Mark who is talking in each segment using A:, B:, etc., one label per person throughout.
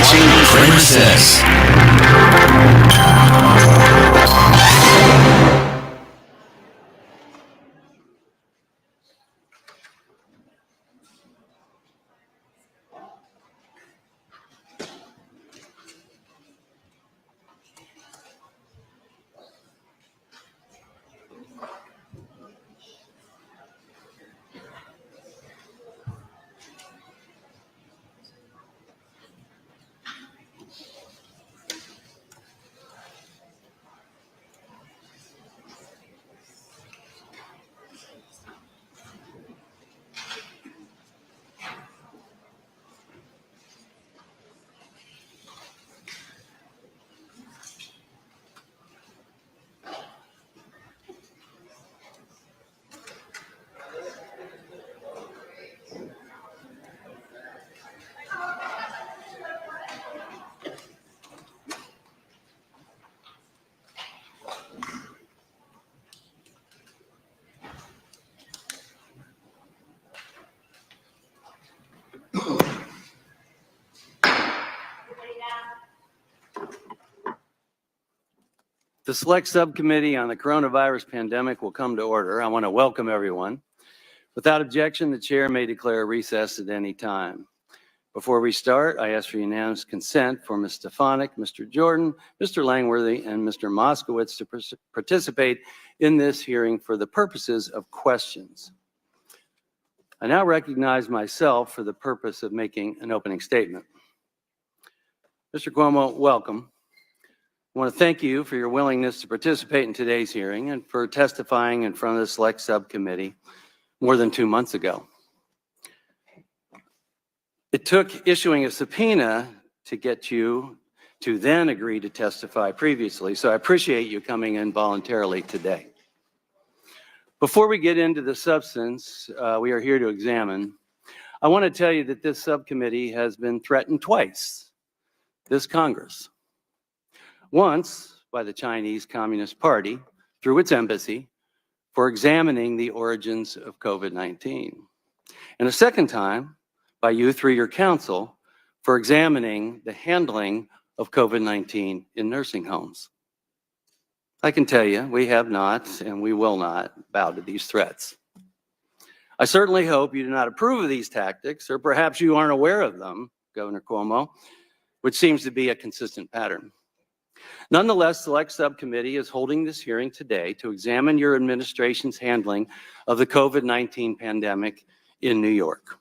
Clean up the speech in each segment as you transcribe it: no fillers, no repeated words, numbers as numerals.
A: watching CramerSez.
B: The Select Subcommittee on the Coronavirus Pandemic will come to order. I want to welcome everyone. Without objection, the chair may declare a recess at any time. Before we start, I ask for unanimous consent for Ms. Stefanik, Mr. Jordan, Mr. Langworthy, and Mr. Moskowitz to participate in this hearing for the purposes of questions. I now recognize myself for the purpose of making an opening statement. Mr. CUOMO, welcome. I want to thank you for your willingness to participate in today's hearing and for testifying in front of the Select Subcommittee more than 2 months ago. It took issuing a subpoena to get you to then agree to testify previously, so I appreciate you coming in voluntarily today. Before we get into the substance we are here to examine, I want to tell you that this subcommittee has been threatened twice this Congress. Once by the Chinese Communist Party through its embassy for examining the origins of COVID-19. And a second time by you through your council for examining the handling of COVID-19 in nursing homes. I can tell you, we have not and we will not bow to these threats. I certainly hope you do not approve of these tactics, or perhaps you aren't aware of them, Governor Cuomo, which seems to be a consistent pattern. Nonetheless, Select Subcommittee is holding this hearing today to examine your administration's handling of the COVID-19 pandemic in New York.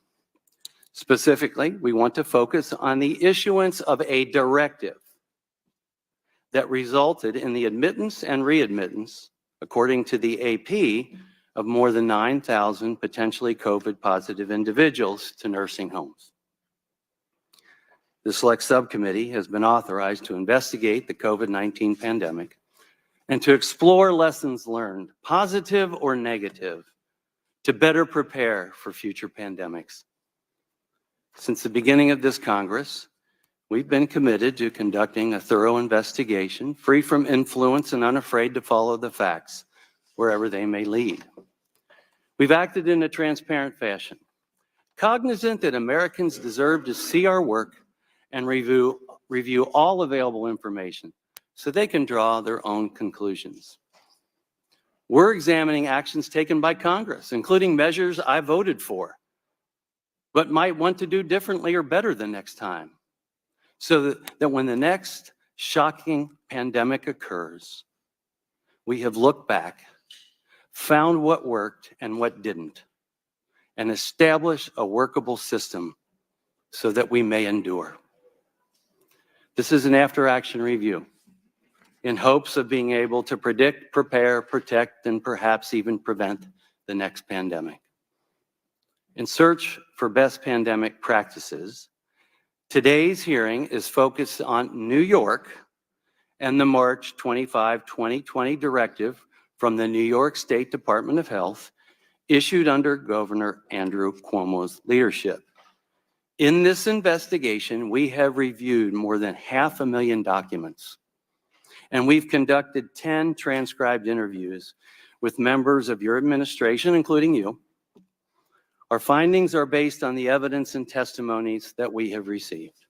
B: Specifically, we want to focus on the issuance of a directive that resulted in the admittance and readmittance, according to the AP, of more than 9,000 potentially COVID-positive individuals to nursing homes. The Select Subcommittee has been authorized to investigate the COVID-19 pandemic and to explore lessons learned, positive or negative, to better prepare for future pandemics. Since the beginning of this Congress, we've been committed to conducting a thorough investigation, free from influence and unafraid to follow the facts wherever they may lead. We've acted in a transparent fashion, cognizant that Americans deserve to see our work and review all available information so they can draw their own conclusions. We're examining actions taken by Congress, including measures I voted for, but might want to do differently or better the next time, so that when the next shocking pandemic occurs, we have looked back, found what worked and what didn't, and established a workable system so that we may endure. This is an after-action review in hopes of being able to predict, prepare, protect, and perhaps even prevent the next pandemic. In search for best pandemic practices, today's hearing is focused on New York and the March 25, 2020 directive from the New York State Department of Health issued under Governor Andrew Cuomo's leadership. In this investigation, we have reviewed more than 500,000 documents, and we've conducted 10 transcribed interviews with members of your administration, including you. Our findings are based on the evidence and testimonies that we have received.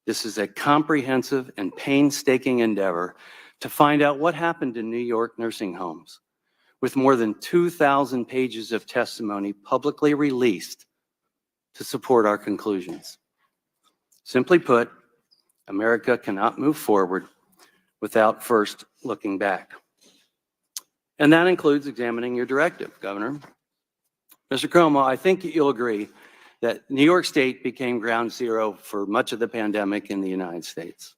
B: This is a comprehensive and painstaking endeavor to find out what happened in New York nursing homes, with more than 2,000 pages of testimony publicly released to support our conclusions. Simply put, America cannot move forward without first looking back. And that includes examining your directive, Governor. Mr. CUOMO, I think you'll agree that New York State became ground zero for much of the pandemic in the United States.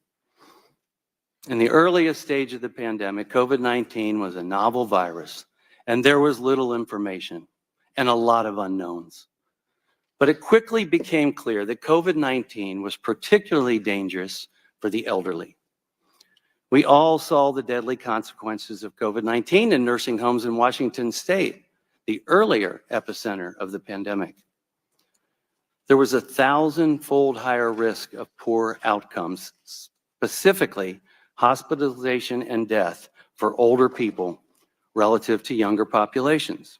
B: In the earliest stage of the pandemic, COVID-19 was a novel virus, and there was little information and a lot of unknowns. But it quickly became clear that COVID-19 was particularly dangerous for the elderly. We all saw the deadly consequences of COVID-19 in nursing homes in Washington State, the earlier epicenter of the pandemic. There was 1,000-fold higher risk of poor outcomes, specifically hospitalization and death for older people relative to younger populations.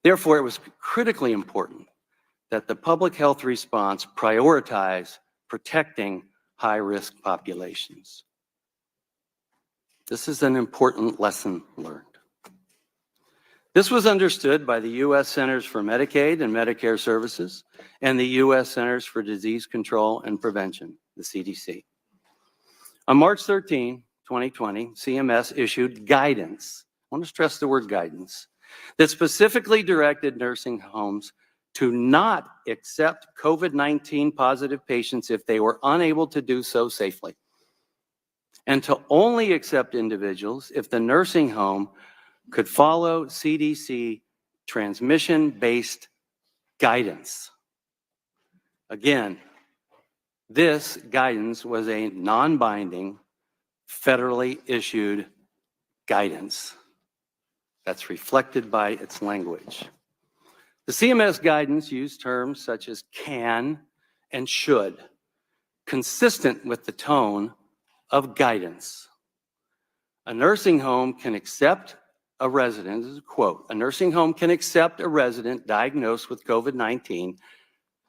B: Therefore, it was critically important that the public health response prioritize protecting high-risk populations. This is an important lesson learned. This was understood by the U.S. Centers for Medicaid and Medicare Services and the U.S. Centers for Disease Control and Prevention, the CDC. On March 13, 2020, CMS issued guidance, I want to stress the word guidance, that specifically directed nursing homes to not accept COVID-19 positive patients if they were unable to do so safely, and to only accept individuals if the nursing home could follow CDC transmission-based guidance. Again, this guidance was a non-binding, federally issued guidance that's reflected by its language. The CMS guidance used terms such as can and should, consistent with the tone of guidance. A nursing home can accept a resident, this is a quote, a nursing home can accept a resident diagnosed with COVID-19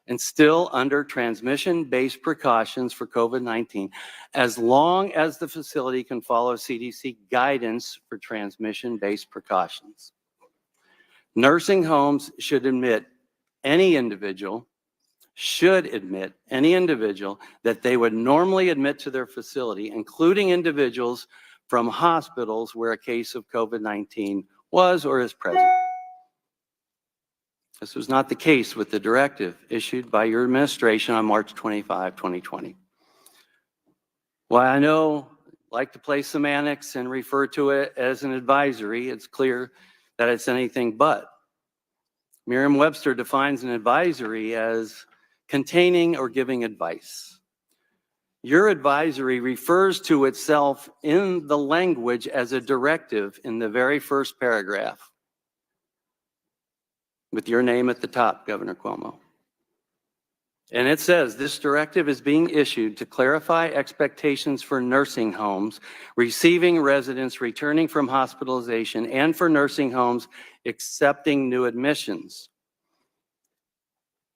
B: and still under transmission-based precautions for COVID-19, as long as the facility can follow CDC guidance for transmission-based precautions. Nursing homes should admit any individual that they would normally admit to their facility, including individuals from hospitals where a case of COVID-19 was or is present. This was not the case with the directive issued by your administration on March 25, 2020. While I know like to play semantics and refer to it as an advisory, it's clear that it's anything but. Merriam-Webster defines an advisory as containing or giving advice. Your advisory refers to itself in the language as a directive in the very first paragraph, with your name at the top, Governor Cuomo. And it says, this directive is being issued to clarify expectations for nursing homes receiving residents returning from hospitalization and for nursing homes accepting new admissions.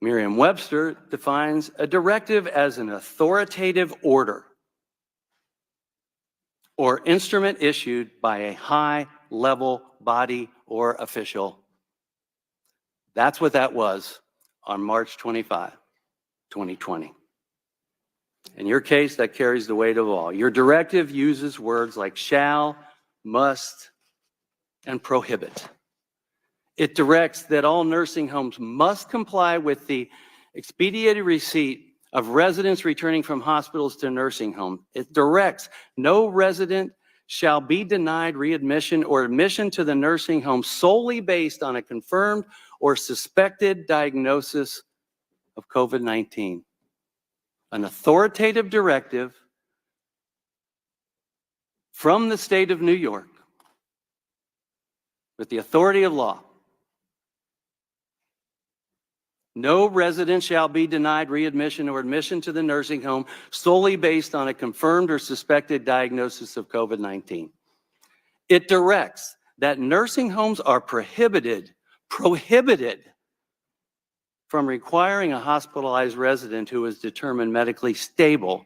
B: Merriam-Webster defines a directive as an authoritative order or instrument issued by a high-level body or official. That's what that was on March 25, 2020. In your case, that carries the weight of law. Your directive uses words like shall, must, and prohibit. It directs that all nursing homes must comply with the expedited receipt of residents returning from hospitals to nursing homes. It directs no resident shall be denied readmission or admission to the nursing home solely based on a confirmed or suspected diagnosis of COVID-19. An authoritative directive from the state of New York with the authority of law. No resident shall be denied readmission or admission to the nursing home solely based on a confirmed or suspected diagnosis of COVID-19. It directs that nursing homes are prohibited from requiring a hospitalized resident who is determined medically stable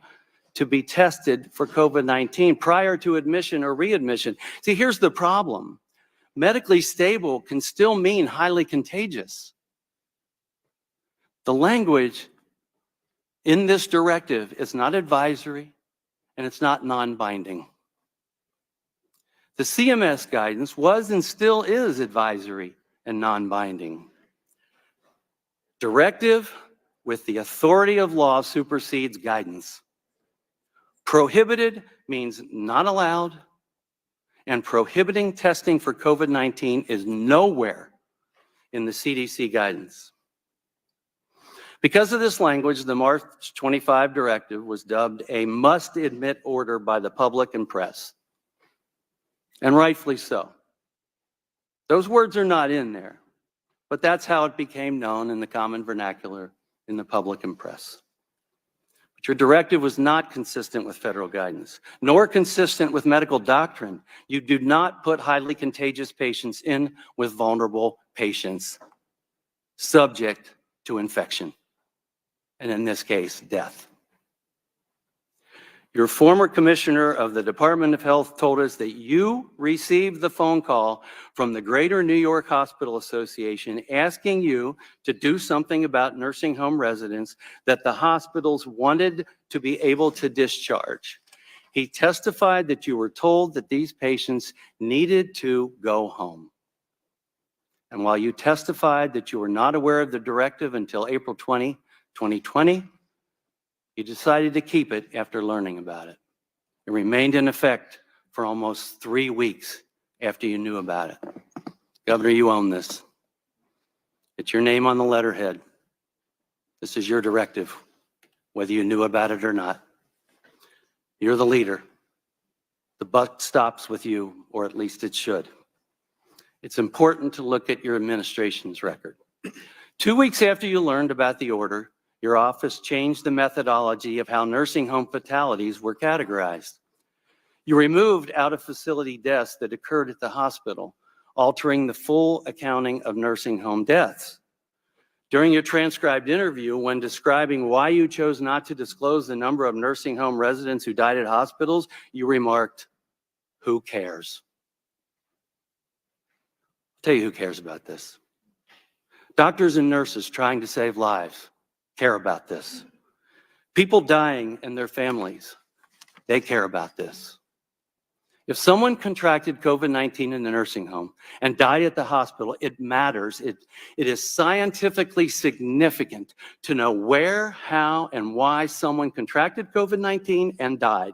B: to be tested for COVID-19 prior to admission or readmission. See, here's the problem. Medically stable can still mean highly contagious. The language in this directive is not advisory and it's not non-binding. The CMS guidance was and still is advisory and non-binding. Directive with the authority of law supersedes guidance. Prohibited means not allowed, and prohibiting testing for COVID-19 is nowhere in the CDC guidance. Because of this language, the March 25 directive was dubbed a must-admit order by the public and press, and rightfully so. Those words are not in there, but that's how it became known in the common vernacular in the public and press. But your directive was not consistent with federal guidance, nor consistent with medical doctrine. You do not put highly contagious patients in with vulnerable patients subject to infection, and in this case, death. Your former commissioner of the Department of Health told us that you received the phone call from the Greater New York Hospital Association asking you to do something about nursing home residents that the hospitals wanted to be able to discharge. He testified that you were told that these patients needed to go home. And while you testified that you were not aware of the directive until April 20, 2020, you decided to keep it after learning about it. It remained in effect for almost 3 weeks after you knew about it. Governor, you own this. It's your name on the letterhead. This is your directive, whether you knew about it or not. You're the leader. The buck stops with you, or at least it should. It's important to look at your administration's record. 2 weeks after you learned about the order, your office changed the methodology of how nursing home fatalities were categorized. You removed out-of-facility deaths that occurred at the hospital, altering the full accounting of nursing home deaths. During your transcribed interview, when describing why you chose not to disclose the number of nursing home residents who died at hospitals, you remarked, "Who cares?" I'll tell you who cares about this. Doctors and nurses trying to save lives care about this. People dying and their families, they care about this. If someone contracted COVID-19 in the nursing home and died at the hospital, it matters. It is scientifically significant to know where, how, and why someone contracted COVID-19 and died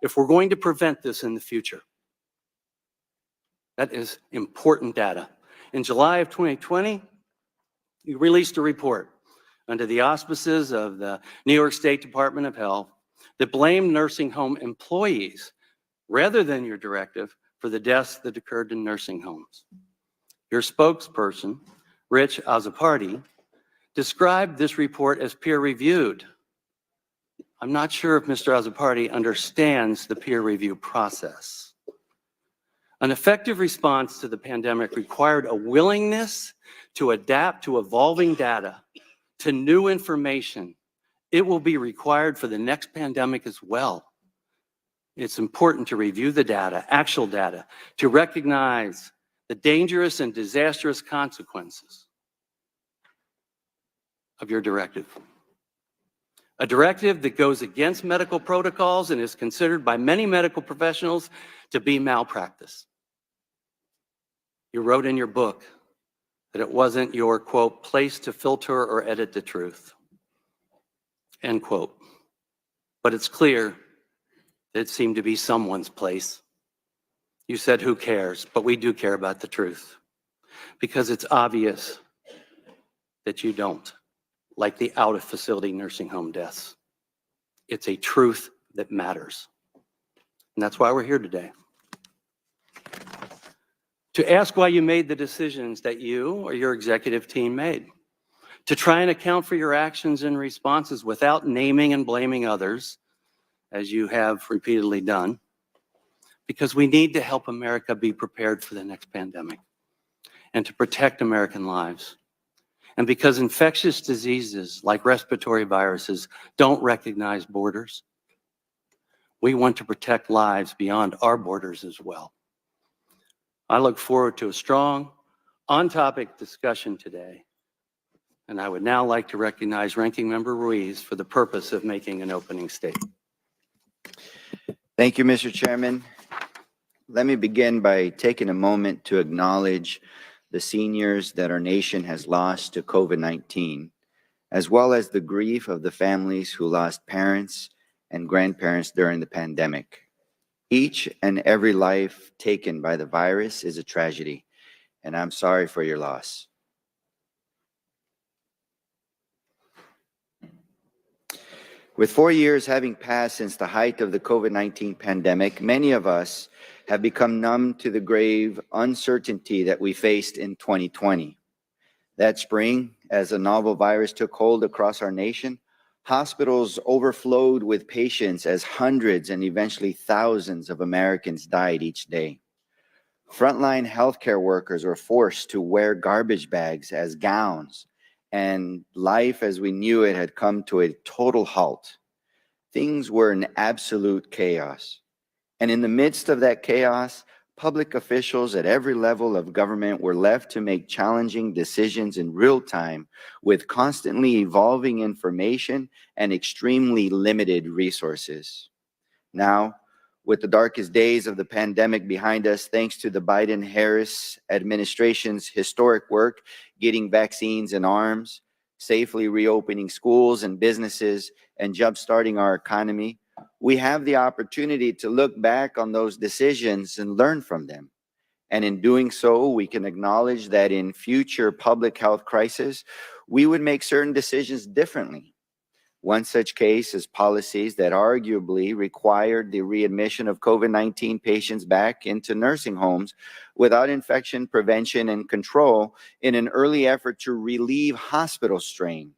B: if we're going to prevent this in the future. That is important data. In July of 2020, you released a report under the auspices of the New York State Department of Health that blamed nursing home employees rather than your directive for the deaths that occurred in nursing homes. Your spokesperson, Rich Azzopardi, described this report as peer-reviewed. I'm not sure if Mr. Azzopardi understands the peer review process. An effective response to the pandemic required a willingness to adapt to evolving data, to new information. It will be required for the next pandemic as well. It's important to review the data, actual data, to recognize the dangerous and disastrous consequences of your directive. A directive that goes against medical protocols and is considered by many medical professionals to be malpractice. You wrote in your book that it wasn't your, quote, place to filter or edit the truth, end quote. But it's clear that it seemed to be someone's place. You said, who cares? But we do care about the truth, because it's obvious that you don't like the out-of-facility nursing home deaths. It's a truth that matters. And that's why we're here today. To ask why you made the decisions that you or your executive team made. To try and account for your actions and responses without naming and blaming others, as you have repeatedly done, because we need to help America be prepared for the next pandemic and to protect American lives. And because infectious diseases like respiratory viruses don't recognize borders, we want to protect lives beyond our borders as well. I look forward to a strong, on-topic discussion today. And I would now like to recognize Ranking Member Ruiz for the purpose of making an opening statement.
A: Thank you, Mr. Chairman. Let me begin by taking a moment to acknowledge the seniors that our nation has lost to COVID-19, as well as the grief of the families who lost parents and grandparents during the pandemic. Each and every life taken by the virus is a tragedy, and I'm sorry for your loss. With 4 years having passed since the height of the COVID-19 pandemic, many of us have become numb to the grave uncertainty that we faced in 2020. That spring, as a novel virus took hold across our nation, hospitals overflowed with patients as hundreds and eventually thousands of Americans died each day. Frontline healthcare workers were forced to wear garbage bags as gowns, and life as we knew it had come to a total halt. Things were in absolute chaos. And in the midst of that chaos, public officials at every level of government were left to make challenging decisions in real time with constantly evolving information and extremely limited resources. Now, with the darkest days of the pandemic behind us, thanks to the Biden-Harris administration's historic work getting vaccines in arms, safely reopening schools and businesses, and jump-starting our economy, we have the opportunity to look back on those decisions and learn from them. And in doing so, we can acknowledge that in future public health crises, we would make certain decisions differently. One such case is policies that arguably required the readmission of COVID-19 patients back into nursing homes without infection prevention and control in an early effort to relieve hospital strain.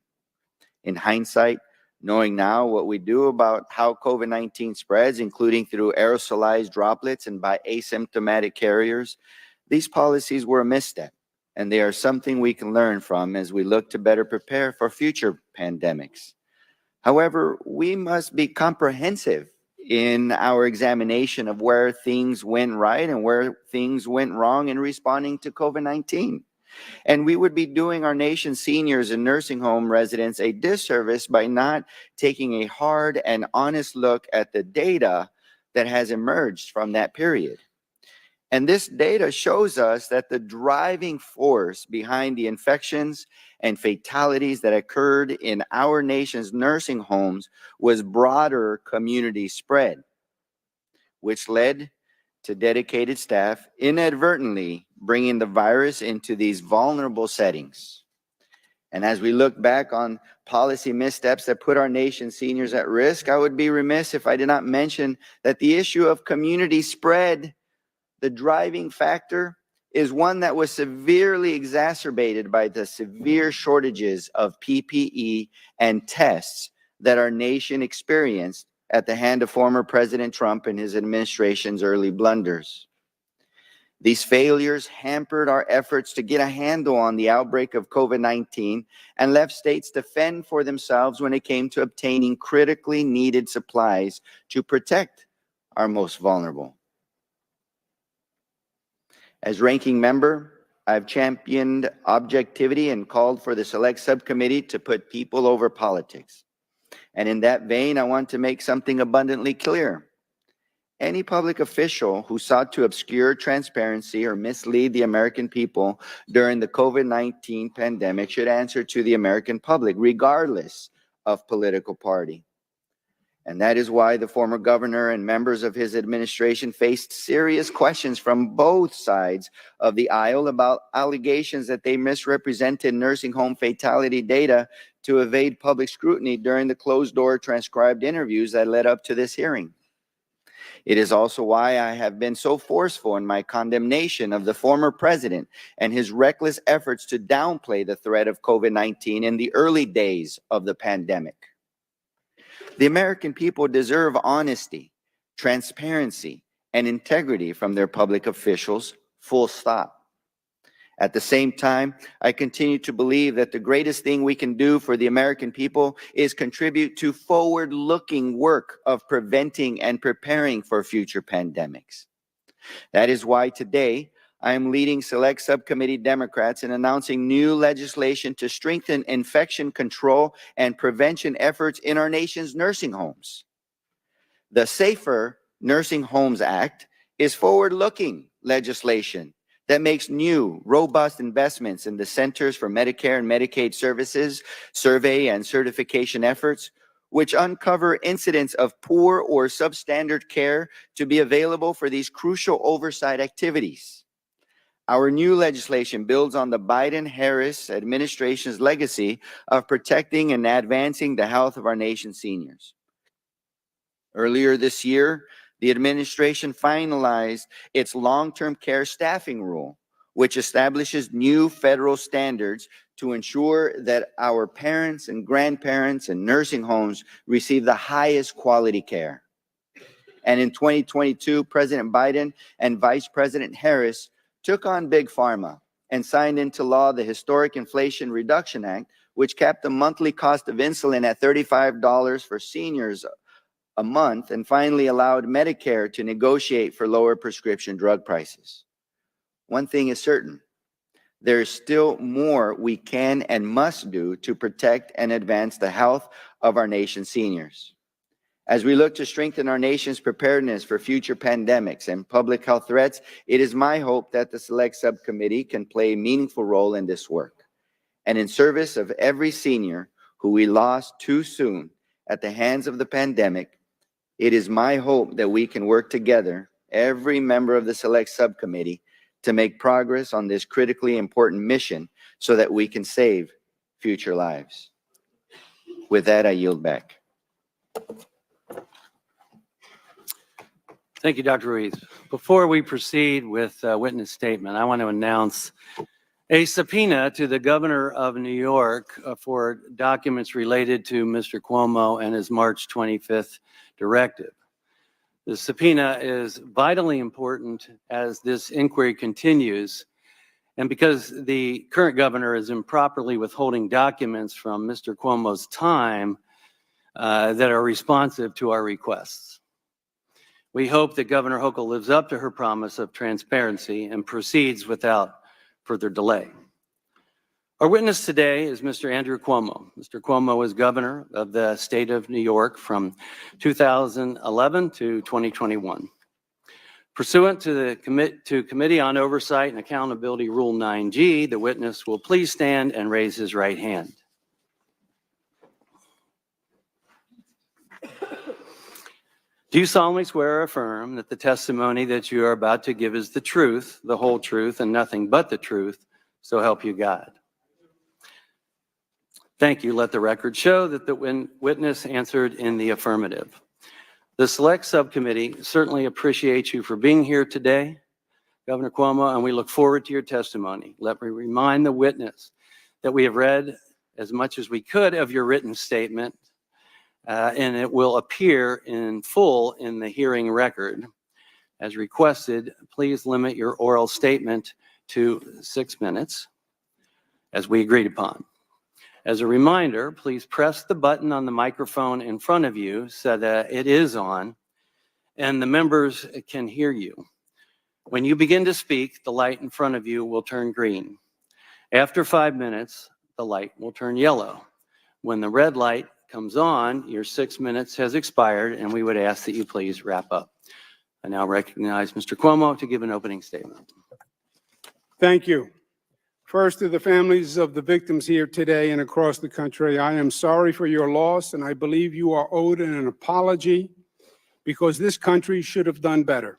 A: In hindsight, knowing now what we do about how COVID-19 spreads, including through aerosolized droplets and by asymptomatic carriers, these policies were a misstep, and they are something we can learn from as we look to better prepare for future pandemics. However, we must be comprehensive in our examination of where things went right and where things went wrong in responding to COVID-19. And we would be doing our nation's seniors and nursing home residents a disservice by not taking a hard and honest look at the data that has emerged from that period. And this data shows us that the driving force behind the infections and fatalities that occurred in our nation's nursing homes was broader community spread, which led to dedicated staff inadvertently bringing the virus into these vulnerable settings. And as we look back on policy missteps that put our nation's seniors at risk, I would be remiss if I did not mention that the issue of community spread, the driving factor, is one that was severely exacerbated by the severe shortages of PPE and tests that our nation experienced at the hand of former President Trump and his administration's early blunders. These failures hampered our efforts to get a handle on the outbreak of COVID-19 and left states to fend for themselves when it came to obtaining critically needed supplies to protect our most vulnerable. As ranking member, I've championed objectivity and called for the select subcommittee to put people over politics. And in that vein, I want to make something abundantly clear. Any public official who sought to obscure transparency or mislead the American people during the COVID-19 pandemic should answer to the American public, regardless of political party. And that is why the former governor and members of his administration faced serious questions from both sides of the aisle about allegations that they misrepresented nursing home fatality data to evade public scrutiny during the closed-door transcribed interviews that led up to this hearing. It is also why I have been so forceful in my condemnation of the former president and his reckless efforts to downplay the threat of COVID-19 in the early days of the pandemic. The American people deserve honesty, transparency, and integrity from their public officials, full stop. At the same time, I continue to believe that the greatest thing we can do for the American people is contribute to forward-looking work of preventing and preparing for future pandemics. That is why today I am leading Select Subcommittee Democrats in announcing new legislation to strengthen infection control and prevention efforts in our nation's nursing homes. The Safer Nursing Homes Act is forward-looking legislation that makes new, robust investments in the Centers for Medicare and Medicaid Services survey and certification efforts, which uncover incidents of poor or substandard care to be available for these crucial oversight activities. Our new legislation builds on the Biden-Harris administration's legacy of protecting and advancing the health of our nation's seniors. Earlier this year, the administration finalized its long-term care staffing rule, which establishes new federal standards to ensure that our parents and grandparents in nursing homes receive the highest quality care. And in 2022, President Biden and Vice President Harris took on Big Pharma and signed into law the historic Inflation Reduction Act, which capped the monthly cost of insulin at $35 for seniors a month, and finally allowed Medicare to negotiate for lower prescription drug prices. One thing is certain: there is still more we can and must do to protect and advance the health of our nation's seniors. As we look to strengthen our nation's preparedness for future pandemics and public health threats, it is my hope that the Select Subcommittee can play a meaningful role in this work. And in service of every senior who we lost too soon at the hands of the pandemic, it is my hope that we can work together, every member of the Select Subcommittee, to make progress on this critically important mission so that we can save future lives. With that, I yield back.
B: Thank you, Dr. Ruiz. Before we proceed with witness statement, I want to announce a subpoena to the governor of New York for documents related to Mr. Cuomo and his March 25th directive. The subpoena is vitally important as this inquiry continues, and because the current governor is improperly withholding documents from Mr. Cuomo's time that are responsive to our requests. We hope that Governor Hochul lives up to her promise of transparency and proceeds without further delay. Our witness today is Mr. Andrew Cuomo. Mr. Cuomo was governor of the state of New York from 2011 to 2021. Pursuant to the Committee on Oversight and Accountability Rule 9G, the witness will please stand and raise his right hand. Do you solemnly swear or affirm that the testimony that you are about to give is the truth, the whole truth, and nothing but the truth, so help you God? Thank you. Let the record show that the witness answered in the affirmative. The Select Subcommittee certainly appreciates you for being here today, Governor Cuomo, and we look forward to your testimony. Let me remind the witness that we have read as much as we could of your written statement, and it will appear in full in the hearing record. As requested, please limit your oral statement to 6 minutes, as we agreed upon. As a reminder, please press the button on the microphone in front of you so that it is on and the members can hear you. When you begin to speak, the light in front of you will turn green. After 5 minutes, the light will turn yellow. When the red light comes on, your 6 minutes has expired, and we would ask that you please wrap up. I now recognize Mr. Cuomo to give an opening statement.
C: Thank you. First, to the families of the victims here today and across the country, I am sorry for your loss, and I believe you are owed an apology because this country should have done better.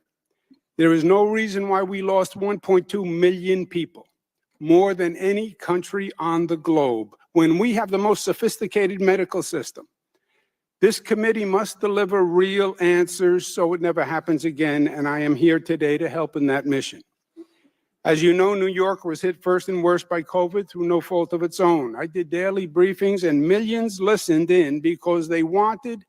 C: There is no reason why we lost 1.2 million people, more than any country on the globe, when we have the most sophisticated medical system. This committee must deliver real answers so it never happens again, and I am here today to help in that mission. As you know, New York was hit first and worst by COVID through no fault of its own. I did daily briefings and millions listened in because they wanted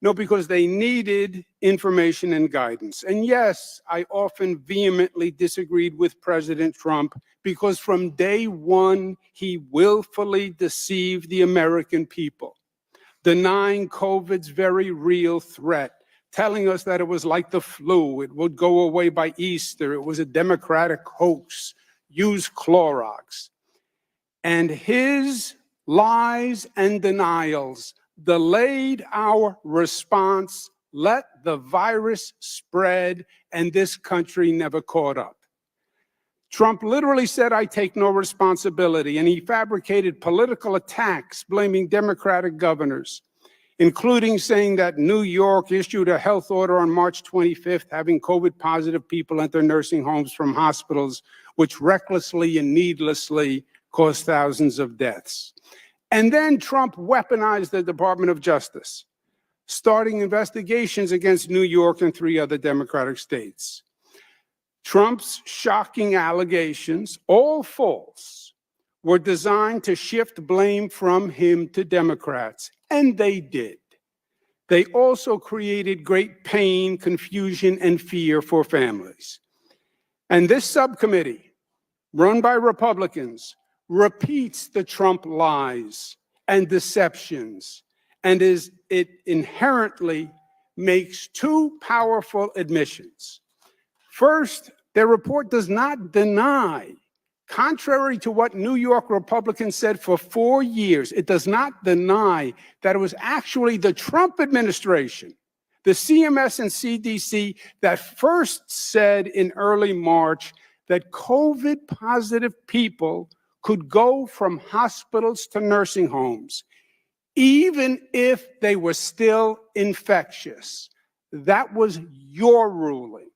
C: No, because they needed information and guidance. And yes, I often vehemently disagreed with President Trump because from day one, he willfully deceived the American people, denying COVID's very real threat, telling us that it was like the flu, it would go away by Easter, it was a Democratic hoax, use Clorox. And his lies and denials delayed our response, let the virus spread, and this country never caught up. Trump literally said, "I take no responsibility," and he fabricated political attacks blaming Democratic governors, including saying that New York issued a health order on March 25th, having COVID-positive people enter nursing homes from hospitals, which recklessly and needlessly caused thousands of deaths. And then Trump weaponized the Department of Justice, starting investigations against New York and 3 other Democratic states. Trump's shocking allegations, all false, were designed to shift blame from him to Democrats, and they did. They also created great pain, confusion, and fear for families. And this subcommittee, run by Republicans, repeats the Trump lies and deceptions, and it inherently makes 2 powerful admissions. First, their report does not deny, contrary to what New York Republicans said for 4 years, it does not deny that it was actually the Trump administration, the CMS and CDC, that first said in early March that COVID-positive people could go from hospitals to nursing homes, even if they were still infectious. That was your ruling.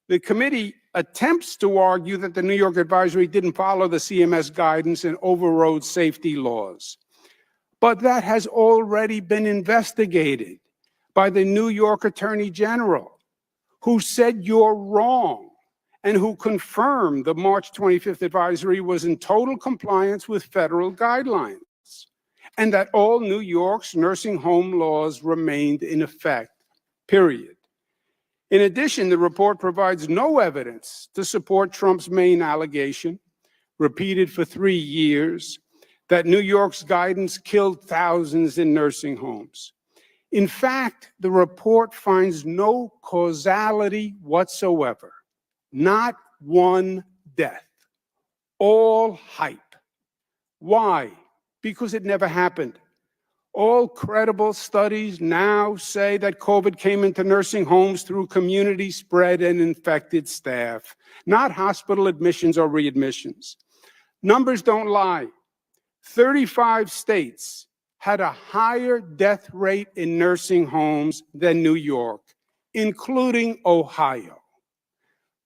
C: The committee attempts to argue that the New York advisory didn't follow the CMS guidance and overrode safety laws. But that has already been investigated by the New York Attorney General, who said you're wrong and who confirmed the March 25th advisory was in total compliance with federal guidelines, and that all New York's nursing home laws remained in effect, period. In addition, the report provides no evidence to support Trump's main allegation, repeated for 3 years, that New York's guidance killed thousands in nursing homes. In fact, the report finds no causality whatsoever, not one death, all hype. Why? Because it never happened. All credible studies now say that COVID came into nursing homes through community spread and infected staff, not hospital admissions or readmissions. Numbers don't lie. 35 states had a higher death rate in nursing homes than New York, including Ohio.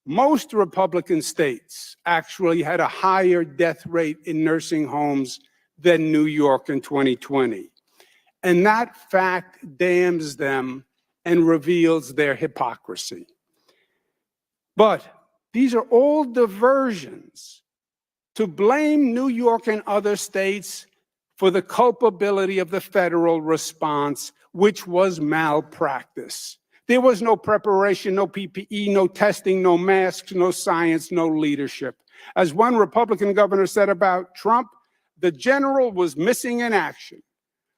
C: Most Republican states actually had a higher death rate in nursing homes than New York in 2020. And that fact damns them and reveals their hypocrisy. But these are all diversions to blame New York and other states for the culpability of the federal response, which was malpractice. There was no preparation, no PPE, no testing, no masks, no science, no leadership. As one Republican governor said about Trump, the general was missing in action,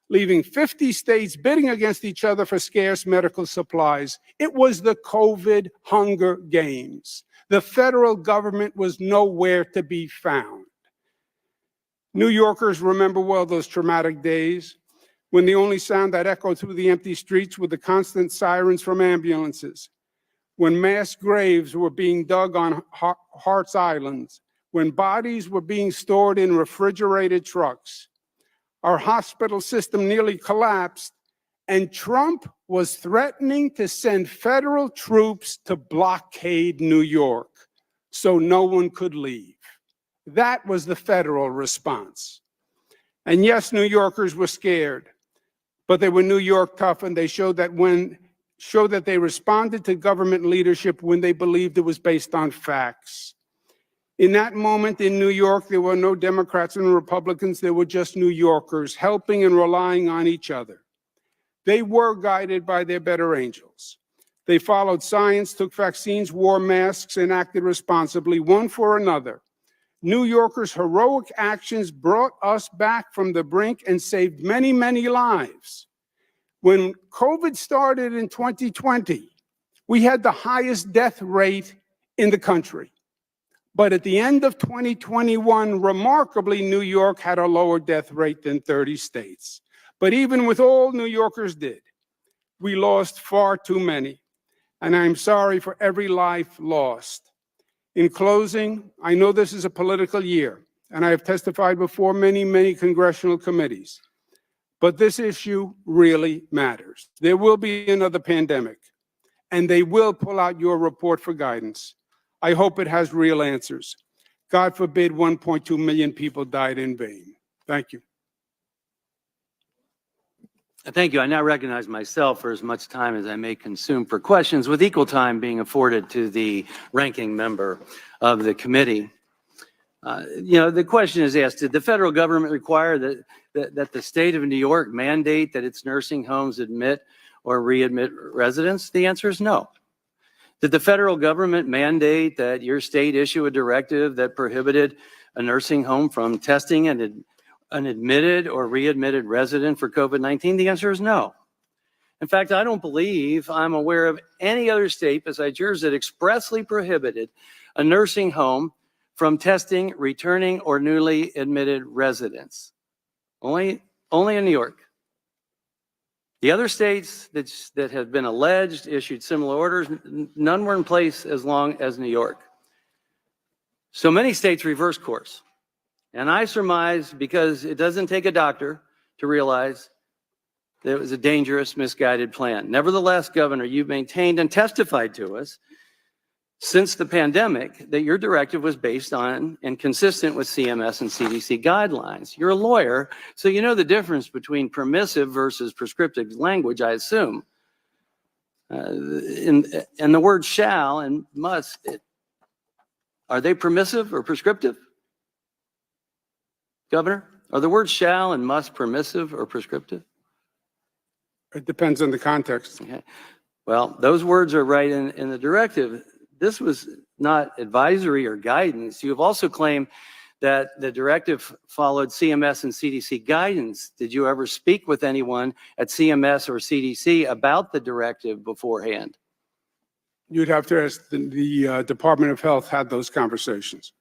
C: leaving 50 states bidding against each other for scarce medical supplies. It was the COVID Hunger Games. The federal government was nowhere to be found. New Yorkers remember well those traumatic days when the only sound that echoed through the empty streets were the constant sirens from ambulances, when mass graves were being dug on Hart's Islands, when bodies were being stored in refrigerated trucks. Our hospital system nearly collapsed, and Trump was threatening to send federal troops to blockade New York so no one could leave. That was the federal response. And yes, New Yorkers were scared, but they were New York tough, and they showed that they responded to government leadership when they believed it was based on facts. In that moment in New York, there were no Democrats and Republicans, there were just New Yorkers helping and relying on each other. They were guided by their better angels. They followed science, took vaccines, wore masks, and acted responsibly, one for another. New Yorkers' heroic actions brought us back from the brink and saved many, many lives. When COVID started in 2020, we had the highest death rate in the country. But at the end of 2021, remarkably, New York had a lower death rate than 30 states. But even with all New Yorkers did, we lost far too many. And I'm sorry for every life lost. In closing, I know this is a political year, and I have testified before many, many congressional committees. But this issue really matters. There will be another pandemic, and they will pull out your report for guidance. I hope it has real answers. God forbid 1.2 million people died in vain. Thank you.
B: Thank you. I now recognize myself for as much time as I may consume for questions, with equal time being afforded to the ranking member of the committee. The question is asked, did the federal government require that the state of New York mandate that its nursing homes admit or readmit residents? The answer is no. Did the federal government mandate that your state issue a directive that prohibited a nursing home from testing an admitted or readmitted resident for COVID-19? The answer is no. In fact, I don't believe I'm aware of any other state besides yours that expressly prohibited a nursing home from testing returning or newly admitted residents. Only in New York. The other states that have been alleged, issued similar orders, none were in place as long as New York. So many states reverse course. And I surmise, because it doesn't take a doctor to realize that it was a dangerous, misguided plan. Nevertheless, Governor, you've maintained and testified to us since the pandemic that your directive was based on and consistent with CMS and CDC guidelines. You're a lawyer, so you know the difference between permissive versus prescriptive language, I assume. And the word shall and must, are they permissive or prescriptive? Governor, are the words shall and must permissive or prescriptive?
C: It depends on the context.
B: Okay. Well, those words are right in the directive. This was not advisory or guidance. You have also claimed that the directive followed CMS and CDC guidance. Did you ever speak with anyone at CMS or CDC about the directive beforehand?
C: You'd have to ask the Department of Health had those conversations.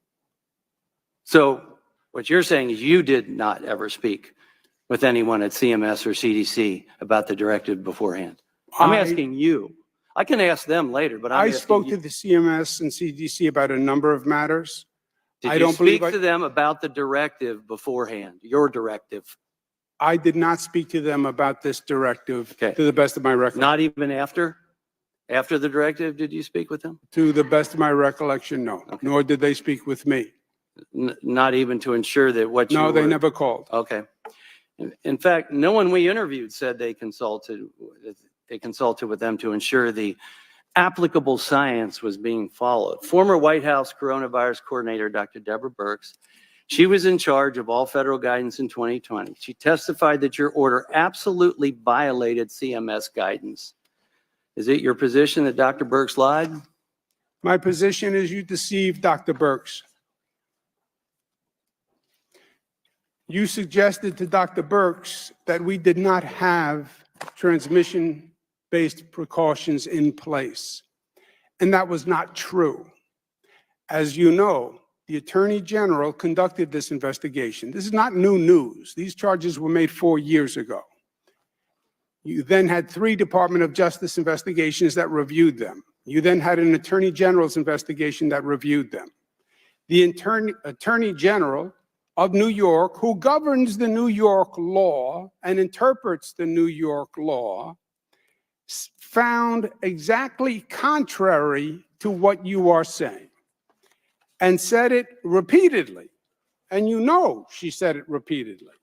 B: So what you're saying is you did not ever speak with anyone at CMS or CDC about the directive beforehand. I'm asking you. I can ask them later, but I
C: spoke to the CMS and CDC about a number of matters.
B: Did you speak to them about the directive beforehand, your directive?
C: I did not speak to them about this directive, to the best of my recollection.
B: Not even after? After the directive, did you speak with them?
C: To the best of my recollection, no. Okay. Nor did they speak with me.
B: Not even to ensure that what you
C: No, they never called.
B: Okay. In fact, no one we interviewed said they consulted with them to ensure the applicable science was being followed. Former White House coronavirus coordinator, Dr. Deborah Birx, she was in charge of all federal guidance in 2020. She testified that your order absolutely violated CMS guidance. Is it your position that Dr. Birx lied?
C: My position is you deceived Dr. Birx. You suggested to Dr. Birx that we did not have transmission-based precautions in place, and that was not true. As you know, the Attorney General conducted this investigation. This is not new news. These charges were made 4 years ago. You then had 3 Department of Justice investigations that reviewed them. You then had an Attorney General's investigation that reviewed them. The Attorney General of New York, who governs the New York law and interprets the New York law, found exactly contrary to what you are saying and said it repeatedly. And you know she said it repeatedly.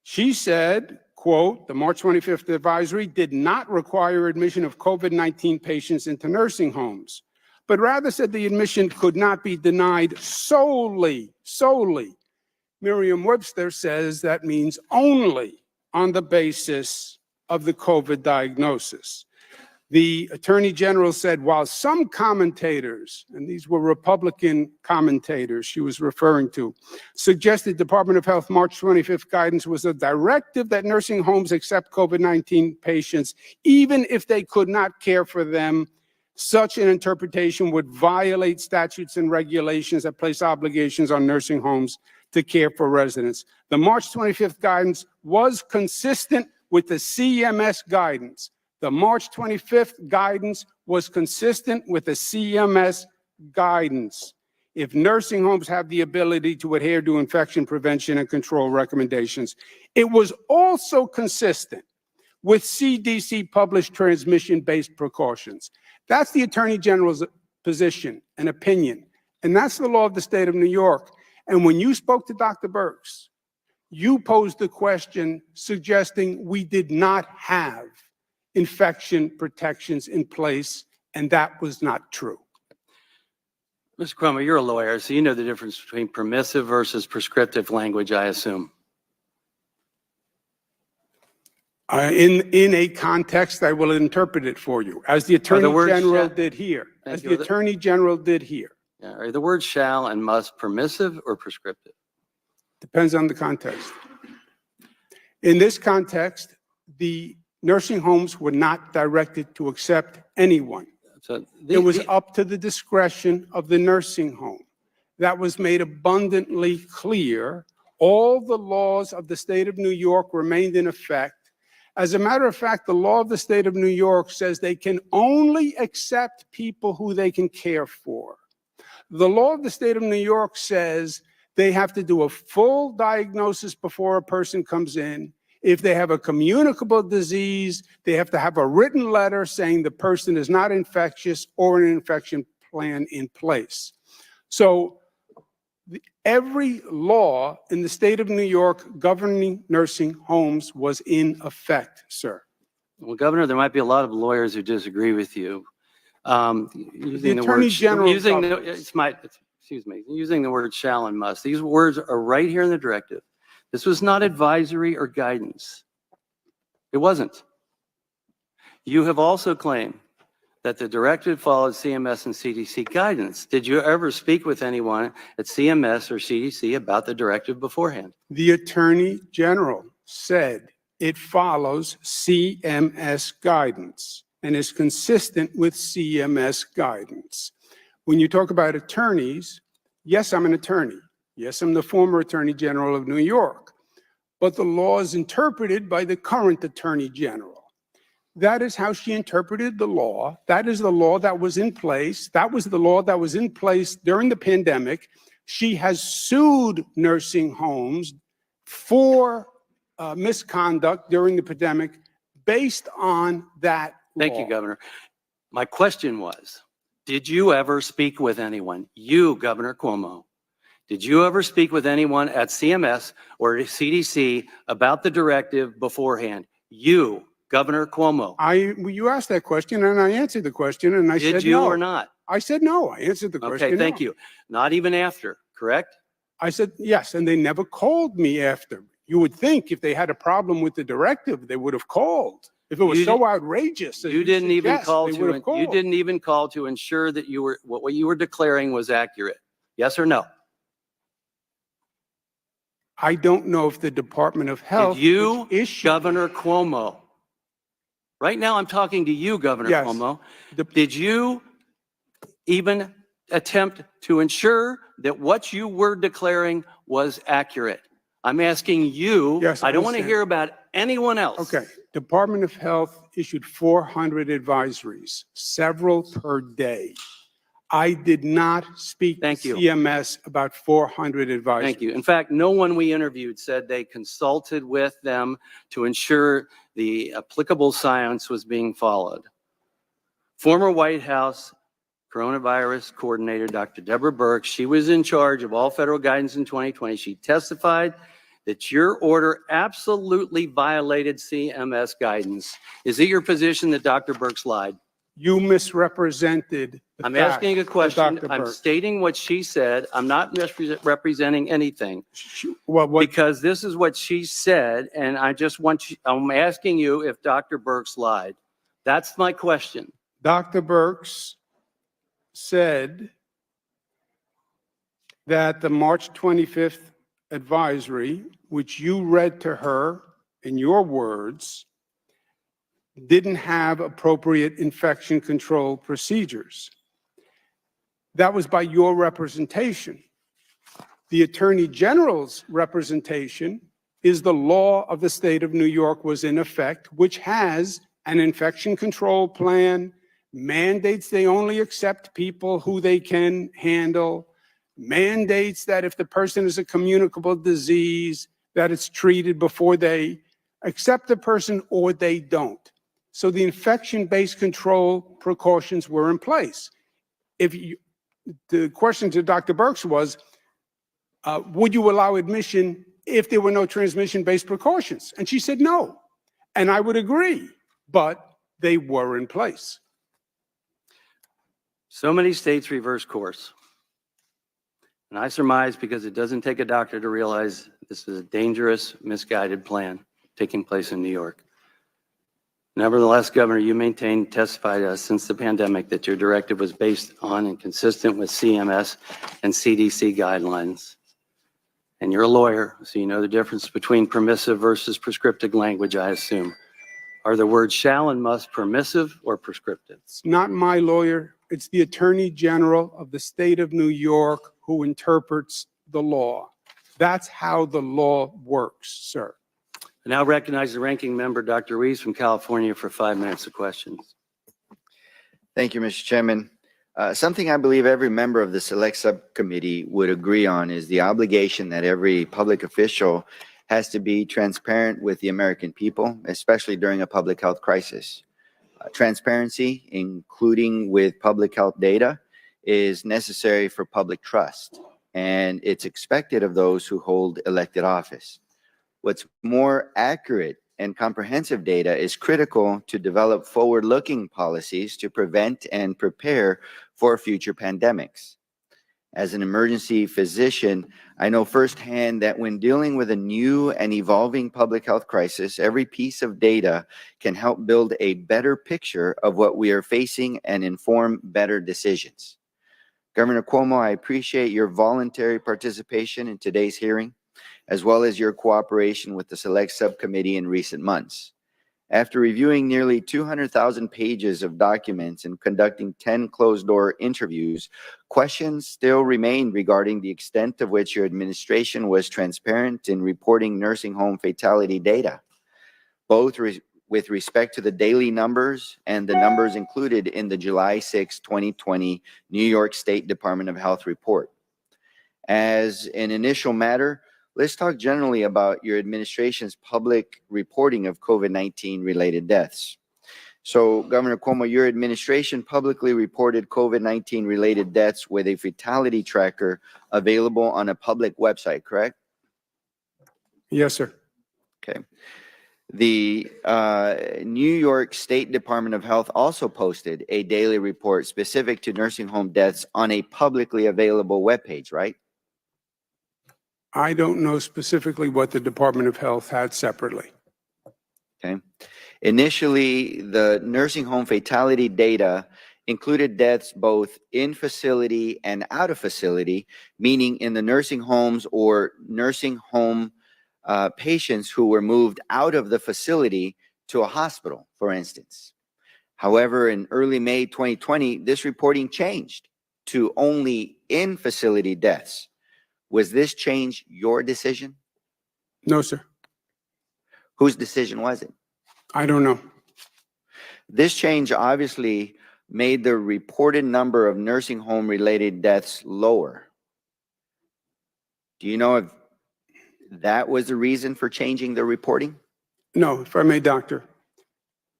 C: She said, quote, the March 25th advisory did not require admission of COVID-19 patients into nursing homes, but rather said the admission could not be denied solely. Merriam-Webster says that means only on the basis of the COVID diagnosis. The Attorney General said, while some commentators, and these were Republican commentators she was referring to, suggested Department of Health March 25th guidance was a directive that nursing homes accept COVID-19 patients, even if they could not care for them, such an interpretation would violate statutes and regulations that place obligations on nursing homes to care for residents. The March 25th guidance was consistent with the CMS guidance. The March 25th guidance was consistent with the CMS guidance. If nursing homes have the ability to adhere to infection prevention and control recommendations, it was also consistent with CDC published transmission-based precautions. That's the Attorney General's position and opinion, and that's the law of the state of New York. And when you spoke to Dr. Birx, you posed the question suggesting we did not have infection protections in place, and that was not true.
B: Mr. Cuomo, you're a lawyer, so you know the difference between permissive versus prescriptive language, I assume.
C: In a context, I will interpret it for you, as the Attorney General did here. As the Attorney General did here.
B: Yeah, are the words shall and must permissive or prescriptive?
C: Depends on the context. In this context, the nursing homes were not directed to accept anyone.
B: So
C: It was up to the discretion of the nursing home. That was made abundantly clear. All the laws of the state of New York remained in effect. As a matter of fact, the law of the state of New York says they can only accept people who they can care for. The law of the state of New York says they have to do a full diagnosis before a person comes in. If they have a communicable disease, they have to have a written letter saying the person is not infectious or an infection plan in place. So every law in the state of New York governing nursing homes was in effect, sir.
B: Well, Governor, there might be a lot of lawyers who disagree with you. Using the
C: Attorney
B: word,
C: General
B: using the word shall and must. These words are right here in the directive. This was not advisory or guidance. It wasn't. You have also claimed that the directive followed CMS and CDC guidance. Did you ever speak with anyone at CMS or CDC about the directive beforehand?
C: The Attorney General said it follows CMS guidance and is consistent with CMS guidance. When you talk about attorneys, yes, I'm an attorney. Yes, I'm the former Attorney General of New York, but the law is interpreted by the current Attorney General. That is how she interpreted the law. That is the law that was in place. That was the law that was in place during the pandemic. She has sued nursing homes for misconduct during the pandemic based on that law.
B: Thank you, Governor. My question was, did you ever speak with anyone, you, Governor Cuomo, did you ever speak with anyone at CMS or CDC about the directive beforehand? You, Governor Cuomo.
C: You asked that question and I answered the question and I said no.
B: Did you or not?
C: I said no. I answered the question.
B: Okay, thank you. Not even after, correct?
C: I said yes, and they never called me after. You would think if they had a problem with the directive, they would have called. If it was so outrageous,
B: you didn't even call to. You didn't even call to ensure that you were what you were declaring was accurate. Yes or no?
C: I don't know if the Department of Health.
B: Did you, Governor Cuomo? Right now, I'm talking to you, Governor Cuomo. Did you even attempt to ensure that what you were declaring was accurate? I'm asking you.
C: Yes,
B: I don't want to hear about anyone else.
C: Okay. Department of Health issued 400 advisories, several per day. I did not speak to CMS about 400 advisories.
B: Thank you. In fact, no one we interviewed said they consulted with them to ensure the applicable science was being followed. Former White House coronavirus coordinator, Dr. Deborah Birx, she was in charge of all federal guidance in 2020. She testified that your order absolutely violated CMS guidance. Is it your position that Dr. Birx lied?
C: You misrepresented the
B: I'm
C: facts
B: asking a
C: to
B: question.
C: Dr.
B: I'm
C: Burke.
B: stating what she said. I'm not misrepresenting anything.
C: What
B: Because this is what she said, and I just want you, I'm asking you if Dr. Burks lied. That's my question.
C: Dr. Burks said that the March 25th advisory, which you read to her in your words, didn't have appropriate infection control procedures. That was by your representation. The Attorney General's representation is the law of the state of New York was in effect, which has an infection control plan, mandates they only accept people who they can handle, mandates that if the person is a communicable disease, that it's treated before they accept the person or they don't. So the infection-based control precautions were in place. The question to Dr. Burks was, would you allow admission if there were no transmission-based precautions? And she said no. And I would agree, but they were in place.
B: So many states reverse course. And I surmise because it doesn't take a doctor to realize this is a dangerous, misguided plan taking place in New York. Nevertheless, Governor, you testified to us since the pandemic that your directive was based on and consistent with CMS and CDC guidelines. And you're a lawyer, so you know the difference between permissive versus prescriptive language, I assume. Are the words shall and must permissive or prescriptive?
C: It's not my lawyer. It's the Attorney General of the state of New York who interprets the law. That's how the law works, sir.
B: I now recognize the ranking member, Dr. Reeves from California, for 5 minutes of questions.
A: Thank you, Mr. Chairman. Something I believe every member of the Select Subcommittee would agree on is the obligation that every public official has to be transparent with the American people, especially during a public health crisis. Transparency, including with public health data, is necessary for public trust, and it's expected of those who hold elected office. What's more accurate and comprehensive data is critical to develop forward-looking policies to prevent and prepare for future pandemics. As an emergency physician, I know firsthand that when dealing with a new and evolving public health crisis, every piece of data can help build a better picture of what we are facing and inform better decisions. Governor Cuomo, I appreciate your voluntary participation in today's hearing, as well as your cooperation with the Select Subcommittee in recent months. After reviewing nearly 200,000 pages of documents and conducting 10 closed-door interviews, questions still remain regarding the extent to which your administration was transparent in reporting nursing home fatality data, both with respect to the daily numbers and the numbers included in the July 6, 2020 New York State Department of Health report. As an initial matter, let's talk generally about your administration's public reporting of COVID-19 related deaths. So, Governor Cuomo, your administration publicly reported COVID-19 related deaths with a fatality tracker available on a public website, correct?
C: Yes, sir.
A: Okay. The New York State Department of Health also posted a daily report specific to nursing home deaths on a publicly available webpage, right?
C: I don't know specifically what the Department of Health had separately.
A: Okay. Initially, the nursing home fatality data included deaths both in facility and out of facility, meaning in the nursing homes or nursing home patients who were moved out of the facility to a hospital, for instance. However, in early May 2020, this reporting changed to only in-facility deaths. Was this change your decision?
C: No, sir.
A: Whose decision was it?
C: I don't know.
A: This change obviously made the reported number of nursing home related deaths lower. Do you know if that was the reason for changing the reporting?
C: No, if I may, Doctor.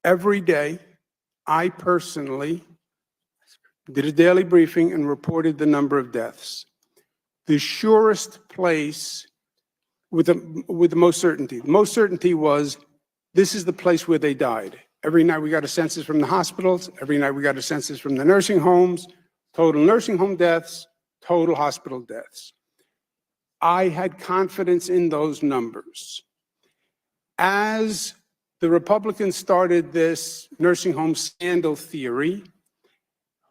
C: Every day, I personally did a daily briefing and reported the number of deaths. The surest place with the most certainty was this is the place where they died. Every night we got a census from the hospitals. Every night we got a census from the nursing homes, total nursing home deaths, total hospital deaths. I had confidence in those numbers. As the Republicans started this nursing home scandal theory,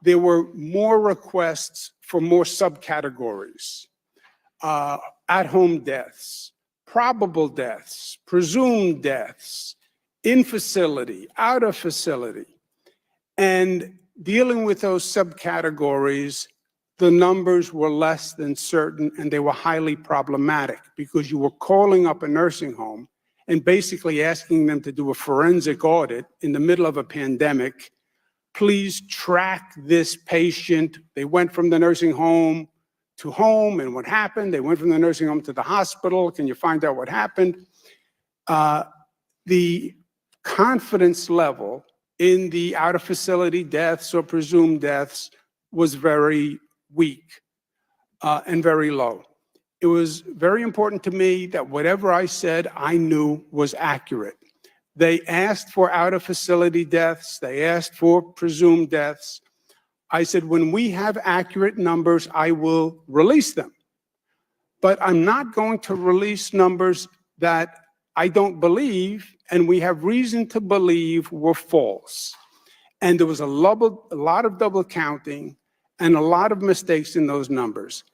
C: there were more requests for more subcategories. At-home deaths, probable deaths, presumed deaths, in facility, out of facility. And dealing with those subcategories, the numbers were less than certain and they were highly problematic because you were calling up a nursing home and basically asking them to do a forensic audit in the middle of a pandemic. Please track this patient. They went from the nursing home to home, and what happened? They went from the nursing home to the hospital. Can you find out what happened? The confidence level in the out-of-facility deaths or presumed deaths was very weak and very low. It was very important to me that whatever I said, I knew was accurate. They asked for out-of-facility deaths. They asked for presumed deaths. I said, when we have accurate numbers, I will release them. But I'm not going to release numbers that I don't believe and we have reason to believe were false. And there was a lot of double counting and a lot of mistakes in those numbers.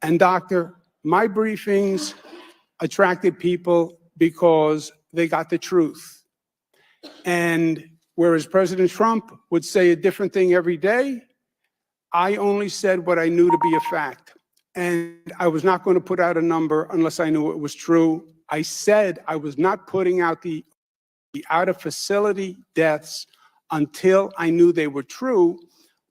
C: And doctor, my briefings attracted people because they got the truth. And whereas President Trump would say a different thing every day, I only said what I knew to be a fact. And I was not going to put out a number unless I knew it was true. I said I was not putting out the out-of-facility deaths until I knew they were true,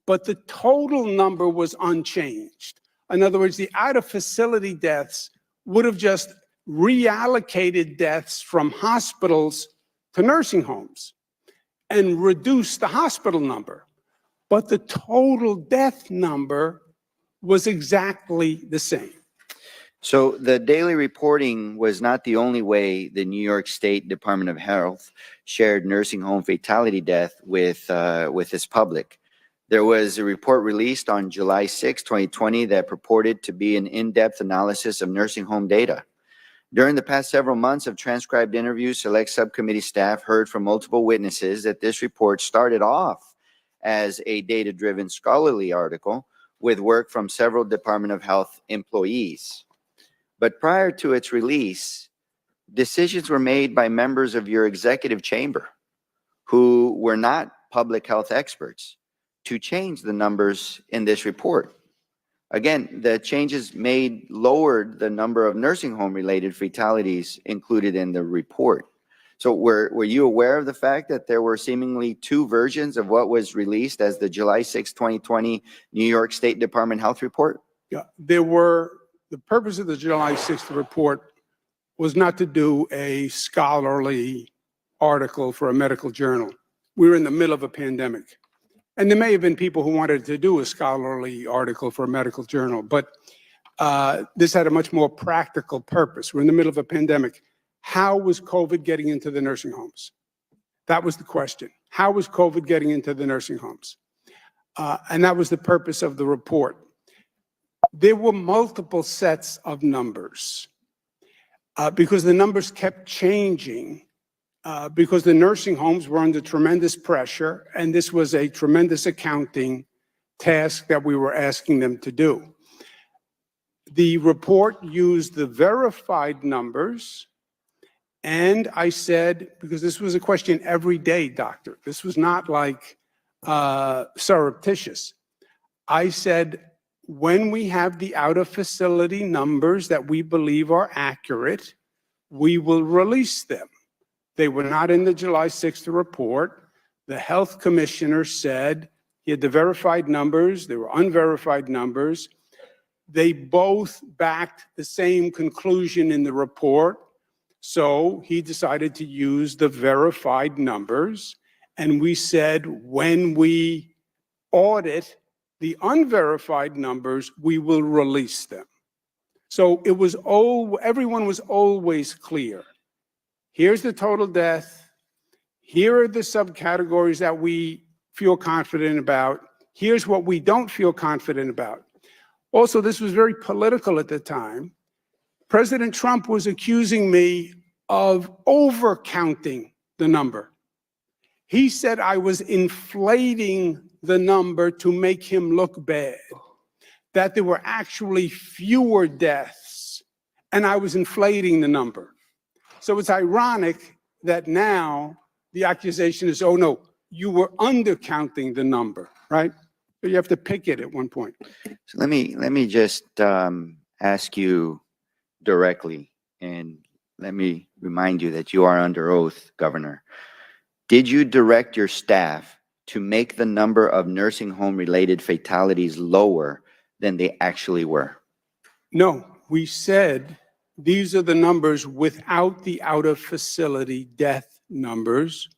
C: but the total number was unchanged. In other words, the out-of-facility deaths would have just reallocated deaths from hospitals to nursing homes and reduced the hospital number. But the total death number was exactly the same.
A: So the daily reporting was not the only way the New York State Department of Health shared nursing home fatality death with its public. There was a report released on July 6, 2020 that purported to be an in-depth analysis of nursing home data. During the past several months of transcribed interviews, select subcommittee staff heard from multiple witnesses that this report started off as a data-driven scholarly article with work from several Department of Health employees. But prior to its release, decisions were made by members of your executive chamber who were not public health experts to change the numbers in this report. Again, the changes made lowered the number of nursing home related fatalities included in the report. So were you aware of the fact that there were seemingly two versions of what was released as the July 6, 2020 New York State Department Health Report?
C: Yeah, the purpose of the July 6th report was not to do a scholarly article for a medical journal. We were in the middle of a pandemic. And there may have been people who wanted to do a scholarly article for a medical journal, but this had a much more practical purpose. We're in the middle of a pandemic. How was COVID getting into the nursing homes? That was the question. How was COVID getting into the nursing homes? And that was the purpose of the report. There were multiple sets of numbers because the numbers kept changing because the nursing homes were under tremendous pressure, and this was a tremendous accounting task that we were asking them to do. The report used the verified numbers, and I said, because this was a question every day, doctor, this was not like surreptitious. I said, when we have the out-of-facility numbers that we believe are accurate, we will release them. They were not in the July 6th report. The health commissioner said he had the verified numbers, there were unverified numbers. They both backed the same conclusion in the report. So he decided to use the verified numbers. And we said, when we audit the unverified numbers, we will release them. So it was everyone was always clear. Here's the total death. Here are the subcategories that we feel confident about. Here's what we don't feel confident about. Also, this was very political at the time. President Trump was accusing me of overcounting the number. He said I was inflating the number to make him look bad, that there were actually fewer deaths, and I was inflating the number. So it's ironic that now the accusation is, oh no, you were undercounting the number, right? So you have to pick it at one point.
A: So let me just ask you directly, and let me remind you that you are under oath, Governor. Did you direct your staff to make the number of nursing home related fatalities lower than they actually were?
C: No, we said these are the numbers without the out of facility death numbers,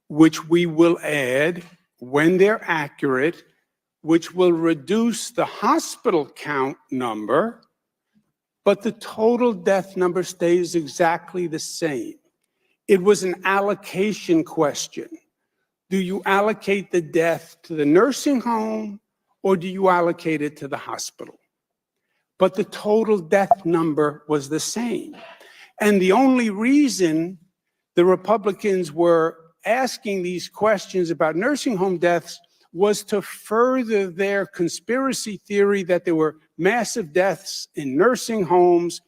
C: which we will add when they're accurate, which will reduce the hospital count number, but the total death number stays exactly the same. It was an allocation question. Do you allocate the death to the nursing home or do you allocate it to the hospital? But the total death number was the same. And the only reason the Republicans were asking these questions about nursing home deaths was to further their conspiracy theory that there were massive deaths in nursing homes,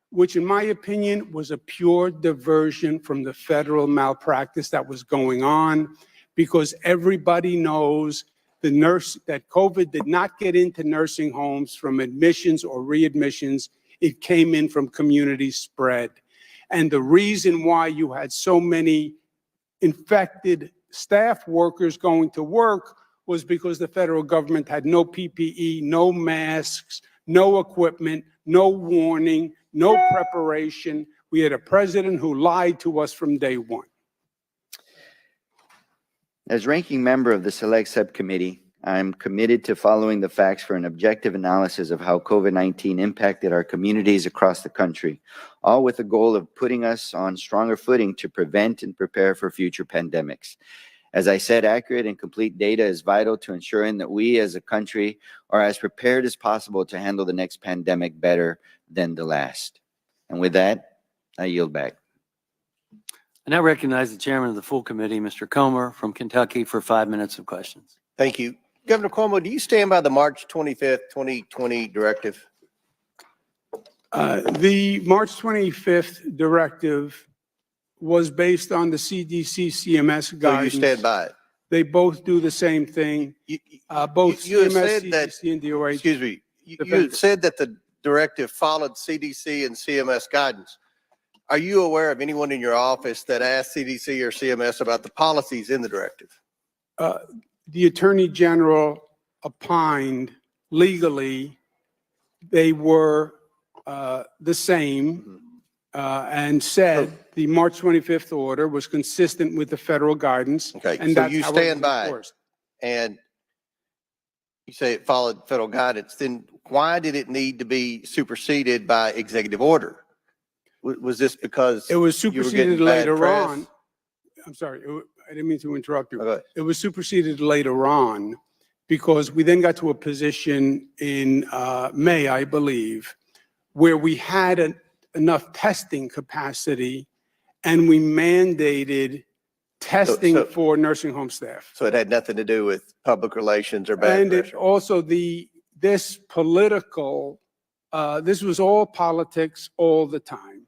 C: which in my opinion was a pure diversion from the federal malpractice that was going on, because everybody knows that COVID did not get into nursing homes from admissions or readmissions. It came in from community spread. And the reason why you had so many infected staff workers going to work was because the federal government had no PPE, no masks, no equipment, no warning, no preparation. We had a president who lied to us from day one.
A: As ranking member of the Select Subcommittee, I'm committed to following the facts for an objective analysis of how COVID-19 impacted our communities across the country, all with the goal of putting us on stronger footing to prevent and prepare for future pandemics. As I said, accurate and complete data is vital to ensuring that we as a country are as prepared as possible to handle the next pandemic better than the last. And with that, I yield back.
B: I now recognize the chairman of the full committee, Mr. Comer from Kentucky, for 5 minutes of questions.
D: Thank you. Governor Cuomo, do you stand by the March 25th, 2020 directive?
C: The March 25th directive was based on the CDC CMS guidance.
D: So you stand by it?
C: They both do the same thing. Both
D: you have
C: CMS,
D: said that,
C: CDC, and DOH.
D: excuse me, you had said that the directive followed CDC and CMS guidance. Are you aware of anyone in your office that asked CDC or CMS about the policies in the directive?
C: The Attorney General opined legally they were the same and said the March 25th order was consistent with the federal guidance.
D: Okay,
C: and
D: so
C: that's
D: you
C: how
D: stand
C: it was
D: by it.
C: enforced.
D: And you say it followed federal guidance, then why did it need to be superseded by executive order? Was this because
C: It was
D: you were
C: superseded
D: getting bad
C: later
D: press?
C: on. I'm sorry, I didn't mean to interrupt you.
D: Okay.
C: It was superseded later on because we then got to a position in May, I believe, where we had enough testing capacity and we mandated testing for nursing home staff.
D: So it had nothing to do with public relations or bad
C: And
D: press?
C: it also this was all politics all the time.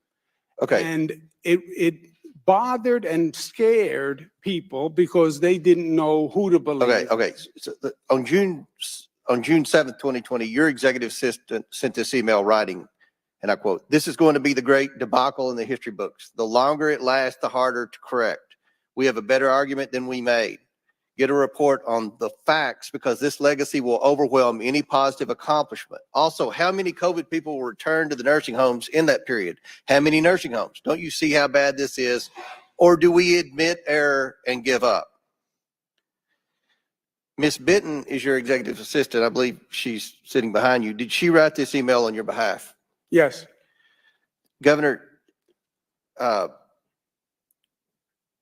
D: Okay.
C: And it bothered and scared people because they didn't know who to believe.
D: Okay. So on June 7th, 2020, your executive assistant sent this email writing, and I quote, "This is going to be the great debacle in the history books. The longer it lasts, the harder to correct. We have a better argument than we made. Get a report on the facts because this legacy will overwhelm any positive accomplishment. Also, how many COVID people will return to the nursing homes in that period? How many nursing homes? Don't you see how bad this is? Or do we admit error and give up?" Ms. Benton is your executive assistant. I believe she's sitting behind you. Did she write this email on your behalf?
C: Yes.
D: Governor,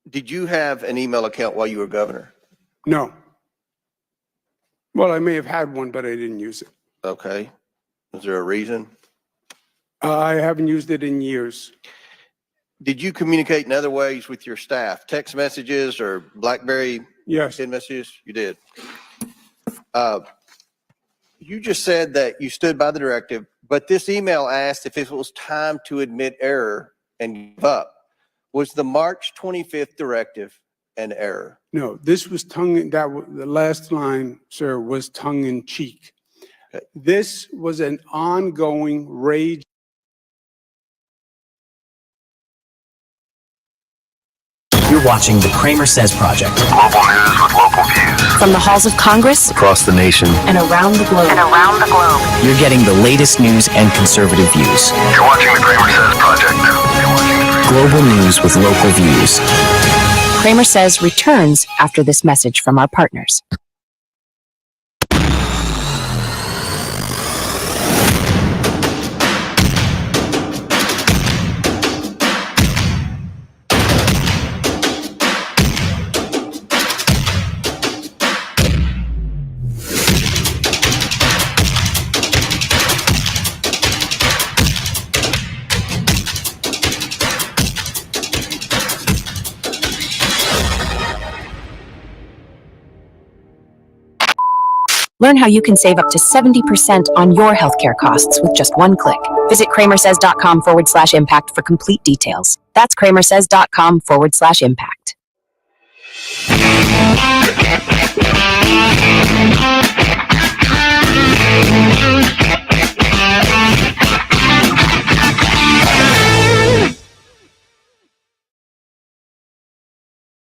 D: Did you have an email account while you were governor?
C: No. Well, I may have had one, but I didn't use it.
D: Okay. Is there a reason?
C: I haven't used it in years.
D: Did you communicate in other ways with your staff? Text messages or BlackBerry
C: Yes.
D: messages? You did. You just said that you stood by the directive, but this email asked if it was time to admit error and give up. Was the March 25th directive an error?
C: No, this was the last line, sir, was tongue in cheek.
D: Okay.
C: This was an ongoing rage.
E: You're watching the CramerSez Project.
F: Global news with local views.
G: From the halls of Congress
F: Across the nation.
G: and around the globe.
E: You're getting the latest news and conservative views.
F: You're watching the CramerSez Project.
E: Global news with local views.
G: CramerSez returns after this message from our partners. Learn how you can save up to 70% on your healthcare costs with just one click. Visit CramerSez.com/impact for complete details. That's CramerSez.com/impact.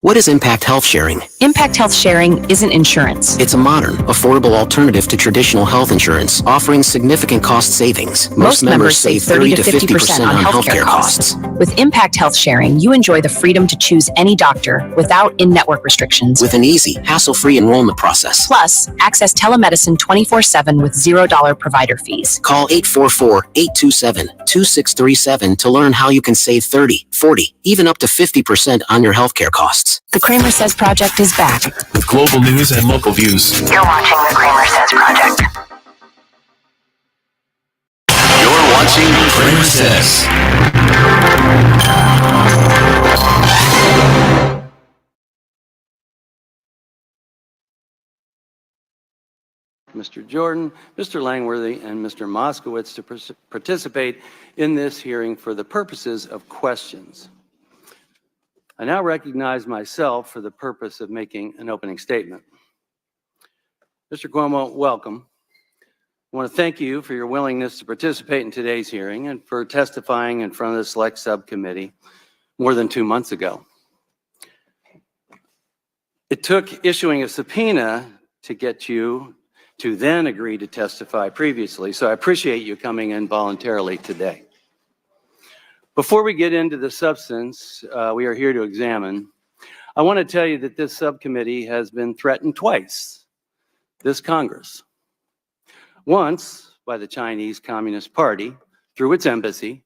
E: What is Impact Health Sharing?
G: Impact Health Sharing isn't insurance.
E: It's a modern, affordable alternative to traditional health insurance, offering significant cost savings.
G: Most members save 30 to 50% on healthcare costs. With Impact Health Sharing, you enjoy the freedom to choose any doctor without in-network restrictions.
E: With an easy, hassle-free enrollment process.
G: Plus, access telemedicine 24/7 with $0 provider fees.
E: Call 844-827-2637 to learn how you can save 30, 40, even up to 50% on your healthcare costs.
G: The CramerSez Project is back.
F: With global news and local views.
G: You're watching the CramerSez Project.
F: You're watching CramerSez.
B: Mr. Jordan, Mr. Langworthy, and Mr. Moskowitz to participate in this hearing for the purposes of questions. I now recognize myself for the purpose of making an opening statement. Mr. CUOMO, welcome. I want to thank you for your willingness to participate in today's hearing and for testifying in front of the Select Subcommittee more than 2 months ago. It took issuing a subpoena to get you to then agree to testify previously, so I appreciate you coming in voluntarily today. Before we get into the substance we are here to examine, I want to tell you that this subcommittee has been threatened twice this Congress. Once by the Chinese Communist Party through its embassy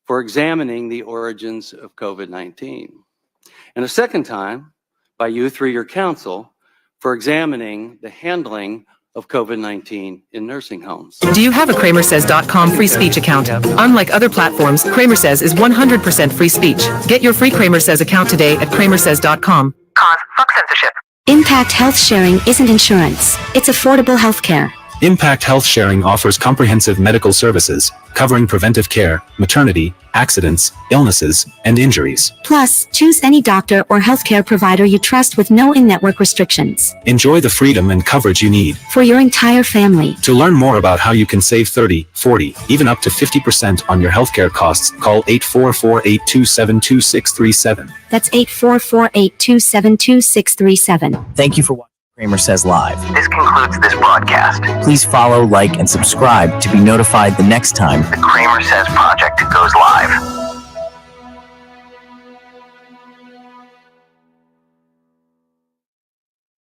B: for examining the origins of COVID-19. And a second time by you through your counsel for examining the handling of COVID-19 in nursing homes.
H: Do you have a CramerSez.com free speech account? Unlike other platforms, CramerSez is 100% free speech. Get your free CramerSez account today at CramerSez.com.
G: Fuck censorship.
I: Impact Health Sharing isn't insurance. It's affordable health care.
J: Impact Health Sharing offers comprehensive medical services, covering preventive care, maternity, accidents, illnesses, and injuries.
I: Plus, choose any doctor or healthcare provider you trust with no in-network restrictions.
J: Enjoy the freedom and coverage you need
I: for your entire family.
J: To learn more about how you can save 30, 40, even up to 50% on your healthcare costs, call 844-827-2637.
I: That's 844-827-2637.
E: Thank you for watching CramerSez Live.
F: This concludes this broadcast.
E: Please follow, like, and subscribe to be notified the next time
F: The CramerSez Project goes live.